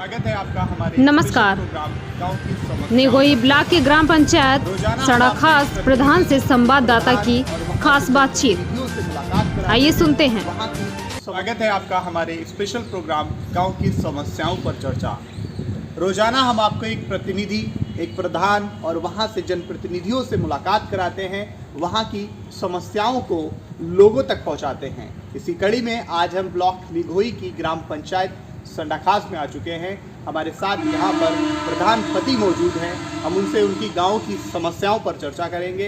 स्वागत है आपका हमारे नमस्कार। प्रोग्राम गांव की समस्या। निगोई ब्लॉक की ग्राम पंचायत सड़क खास प्रधान से संवाददाता की खास बातचीत। आइए सुनते हैं। स्वागत है आपका हमारे स्पेशल प्रोग्राम गांव की समस्याओं पर चर्चा। रोजाना हम आपको एक प्रतिनिधि, एक प्रधान और वहां से जनप्रतिनिधियों से मुलाकात कराते हैं, वहां की समस्याओं को लोगों तक पहुंचाते हैं। इसी कड़ी में आज हम ब्लॉक निगोई की ग्राम पंचायत संडाखास में आ चुके हैं। हमारे साथ यहाँ पर प्रधान पति मौजूद हैं। हम उनसे उनकी गांव की समस्याओं पर चर्चा करेंगे।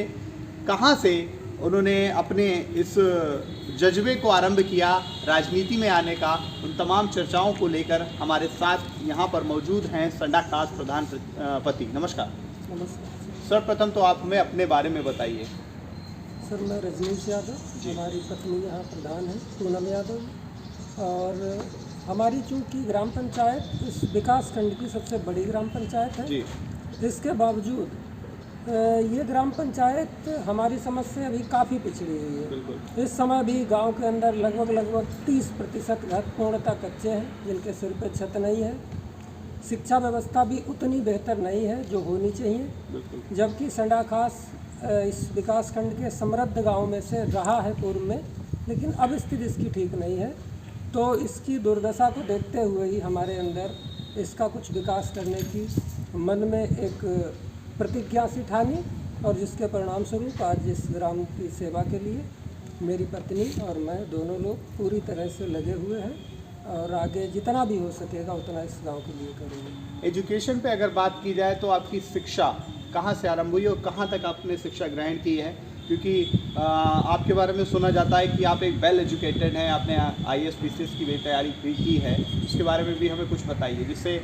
कहाँ से उन्होंने अपने इस जज्बे को आरंभ किया राजनीति में आने का, उन तमाम चर्चाओं को लेकर हमारे साथ यहाँ पर मौजूद हैं संडाखास प्रधान पति। नमस्कार। नमस्कार सर्वप्रथम तो आप हमें अपने बारे में बताइए। सर, मैं रजनीश यादव, हमारी पत्नी यहाँ प्रधान है पूनम यादव। और हमारी चूँकि ग्राम पंचायत इस विकास खंड की सबसे बड़ी ग्राम पंचायत है जी। इसके बावजूद ये ग्राम पंचायत हमारी समझ से अभी काफ़ी पिछड़ी हुई है। बिल्कुल। इस समय भी गांव के अंदर लगभग 30% घर पूर्णतः कच्चे हैं, जिनके सिर पे छत नहीं है। शिक्षा व्यवस्था भी उतनी बेहतर नहीं है जो होनी चाहिए। बिल्कुल। जबकि संडाखास इस विकास खंड के समृद्ध गांव में से रहा है पूर्व में, लेकिन अब स्थिति इसकी ठीक नहीं है। तो इसकी दुर्दशा को देखते हुए ही हमारे अंदर इसका कुछ विकास करने की मन में एक प्रतिज्ञा सी ठानी, और जिसके परिणाम स्वरूप आज इस ग्राम की सेवा के लिए मेरी पत्नी और मैं दोनों लोग पूरी तरह से लगे हुए हैं और आगे जितना भी हो सकेगा उतना इस गांव के लिए करेंगे। एजुकेशन पे अगर बात की जाए तो आपकी शिक्षा कहाँ से आरंभ हुई और कहाँ तक आपने शिक्षा ग्रहण की है? क्योंकि आपके बारे में सुना जाता है कि आप एक वेल एजुकेटेड हैं, आपने IAS PCS की भी तैयारी भी की है। उसके बारे में भी हमें कुछ बताइए, जिससे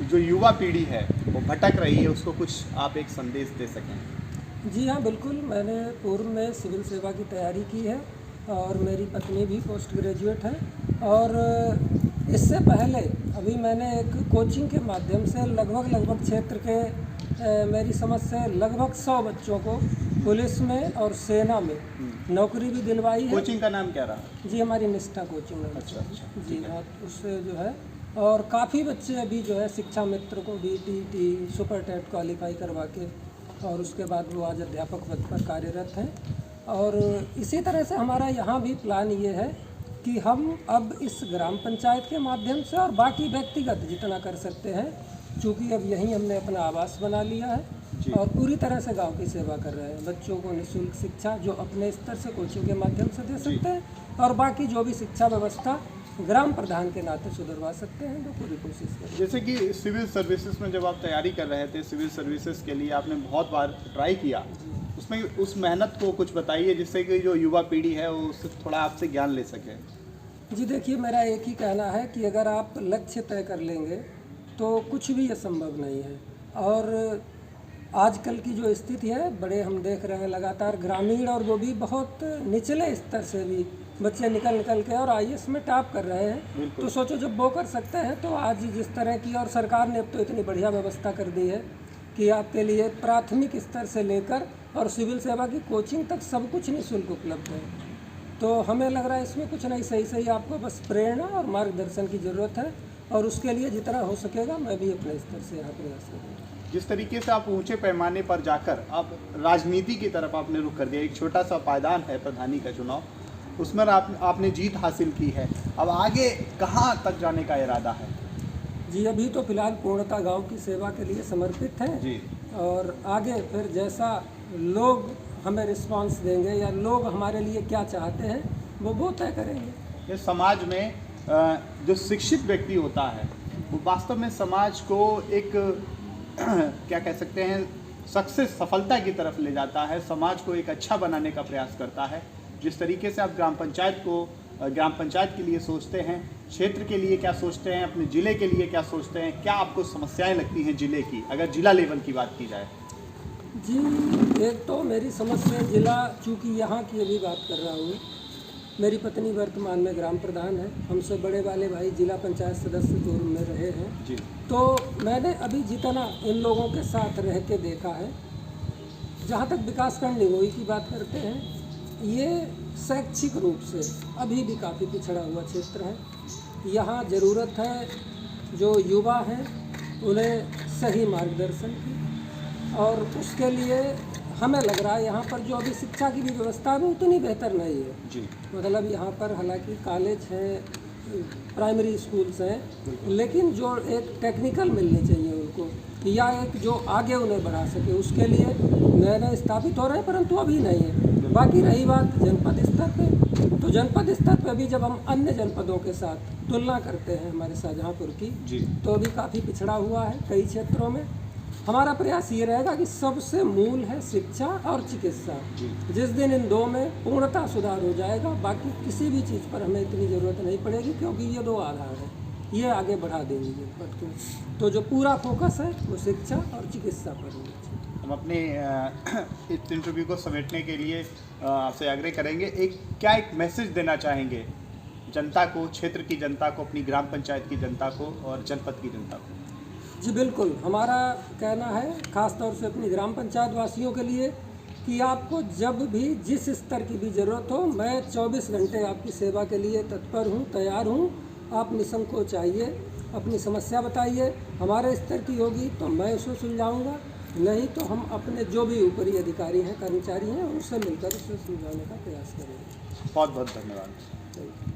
जो युवा पीढ़ी है वो भटक रही है, उसको कुछ आप एक संदेश दे सकें। जी हाँ, बिल्कुल। मैंने पूर्व में सिविल सेवा की तैयारी की है और मेरी पत्नी भी पोस्ट ग्रेजुएट है। और इससे पहले अभी मैंने एक कोचिंग के माध्यम से लगभग क्षेत्र के मेरी समझ से लगभग 100 बच्चों को पुलिस में और सेना में नौकरी भी दिलवाई है। कोचिंग का नाम क्या रहा? जी, हमारी निष्ठा कोचिंग है। अच्छा। जी हाँ, उससे जो है और काफ़ी बच्चे अभी जो है शिक्षा मित्र को BTT सुपर टेट क्वालिफाई करवा के और उसके बाद वो आज अध्यापक पद पर कार्यरत हैं। और इसी तरह से हमारा यहाँ भी प्लान ये है कि हम अब इस ग्राम पंचायत के माध्यम से और बाकी व्यक्तिगत जितना कर सकते हैं, चूँकि अब यहीं हमने अपना आवास बना लिया है और पूरी तरह से गांव की सेवा कर रहे हैं। बच्चों को निःशुल्क शिक्षा जो अपने स्तर से कोचिंग के माध्यम से दे सकते हैं, और बाकी जो भी शिक्षा व्यवस्था ग्राम प्रधान के नाते सुधरवा सकते हैं, जो पूरी कोशिश करें। जैसे कि सिविल सर्विसेज में जब आप तैयारी कर रहे थे, सिविल सर्विसेज के लिए आपने बहुत बार ट्राई किया, उसमें उस मेहनत को कुछ बताइए जिससे कि जो युवा पीढ़ी है वो उससे थोड़ा आपसे ज्ञान ले सके। जी देखिए, मेरा एक ही कहना है कि अगर आप लक्ष्य तय कर लेंगे तो कुछ भी असंभव नहीं है। और आजकल की जो स्थिति है, बड़े हम देख रहे हैं लगातार ग्रामीण और वो भी बहुत निचले स्तर से भी बच्चे निकल के और IAS में टॉप कर रहे हैं। तो सोचो, जब वो कर सकते हैं तो आज जिस तरह की, और सरकार ने अब तो इतनी बढ़िया व्यवस्था कर दी है कि आपके लिए प्राथमिक स्तर से लेकर और सिविल सेवा की कोचिंग तक सब कुछ निःशुल्क उपलब्ध है। तो हमें लग रहा है इसमें कुछ नहीं, सही आपको बस प्रेरणा और मार्गदर्शन की ज़रूरत है, और उसके लिए जितना हो सकेगा मैं भी अपने स्तर से यहाँ प्रयास करूँगा। जिस तरीके से आप ऊंचे पैमाने पर जाकर आप राजनीति की तरफ आपने रुख कर दिया, एक छोटा सा पायदान है प्रधानी का चुनाव, उसमें आपने जीत हासिल की है, अब आगे कहाँ तक जाने का इरादा है? जी, अभी तो फिलहाल पूर्णतः गांव की सेवा के लिए समर्पित हैं जी। और आगे फिर जैसा लोग हमें रिस्पांस देंगे या लोग हमारे लिए क्या चाहते हैं वो तय करेंगे। ये समाज में जो शिक्षित व्यक्ति होता है वो वास्तव में समाज को एक क्या कह सकते हैं, सफलता की तरफ ले जाता है, समाज को एक अच्छा बनाने का प्रयास करता है। जिस तरीके से आप ग्राम पंचायत के लिए सोचते हैं, क्षेत्र के लिए क्या सोचते हैं, अपने ज़िले के लिए क्या सोचते हैं, क्या आपको समस्याएं लगती हैं ज़िले की, अगर जिला लेवल की बात की जाए? जी, एक तो मेरी समझ से जिला, चूँकि यहाँ की अभी बात कर रहा हूँ, मेरी पत्नी वर्तमान में ग्राम प्रधान है, हमसे बड़े वाले भाई जिला पंचायत सदस्य पूर्व में रहे हैं जी। तो मैंने अभी जितना इन लोगों के साथ रह के देखा है, जहाँ तक विकासखंड निगोई की बात करते हैं, ये शैक्षिक रूप से अभी भी काफ़ी पिछड़ा हुआ क्षेत्र है। यहाँ ज़रूरत है जो युवा हैं उन्हें सही मार्गदर्शन की, और उसके लिए हमें लग रहा है यहाँ पर जो अभी शिक्षा की भी व्यवस्था है वो उतनी बेहतर नहीं है जी। मतलब यहाँ पर हालांकि कॉलेज है, प्राइमरी स्कूल्स हैं, लेकिन जो एक टेक्निकल मिलनी चाहिए उनको, या एक जो आगे उन्हें बढ़ा सके, उसके लिए नए नए स्थापित हो रहे हैं परंतु अभी नहीं है। बाकी रही बात जनपद स्तर पे, तो जनपद स्तर पे अभी जब हम अन्य जनपदों के साथ तुलना करते हैं हमारे शाहजहाँपुर की, जी। तो अभी काफ़ी पिछड़ा हुआ है कई क्षेत्रों में। हमारा प्रयास ये रहेगा कि सबसे मूल है शिक्षा और चिकित्सा। जिस दिन इन दो में पूर्णतः सुधार हो जाएगा, बाकी किसी भी चीज़ पर हमें इतनी ज़रूरत नहीं पड़ेगी, क्योंकि ये दो आधार है, ये आगे बढ़ा देंगे जनपद को। तो जो पूरा फोकस है वो शिक्षा और चिकित्सा पर होना चाहिए। हम अपने इस इंटरव्यू को समेटने के लिए आपसे आग्रह करेंगे, एक मैसेज देना चाहेंगे जनता को, क्षेत्र की जनता को, अपनी ग्राम पंचायत की जनता को और जनपद की जनता को? जी बिल्कुल, हमारा कहना है ख़ास तौर से अपनी ग्राम पंचायत वासियों के लिए कि आपको जब भी जिस स्तर की भी ज़रूरत हो, मैं 24 घंटे आपकी सेवा के लिए तत्पर हूँ, तैयार हूँ। आप निसंकोच आइए, अपनी समस्या बताइए, हमारे स्तर की होगी तो मैं उसे सुलझाऊँगा, नहीं तो हम अपने जो भी ऊपरी अधिकारी हैं, कर्मचारी हैं, उनसे मिलकर उसे सुलझाने का प्रयास करेंगे। बहुत बहुत धन्यवाद।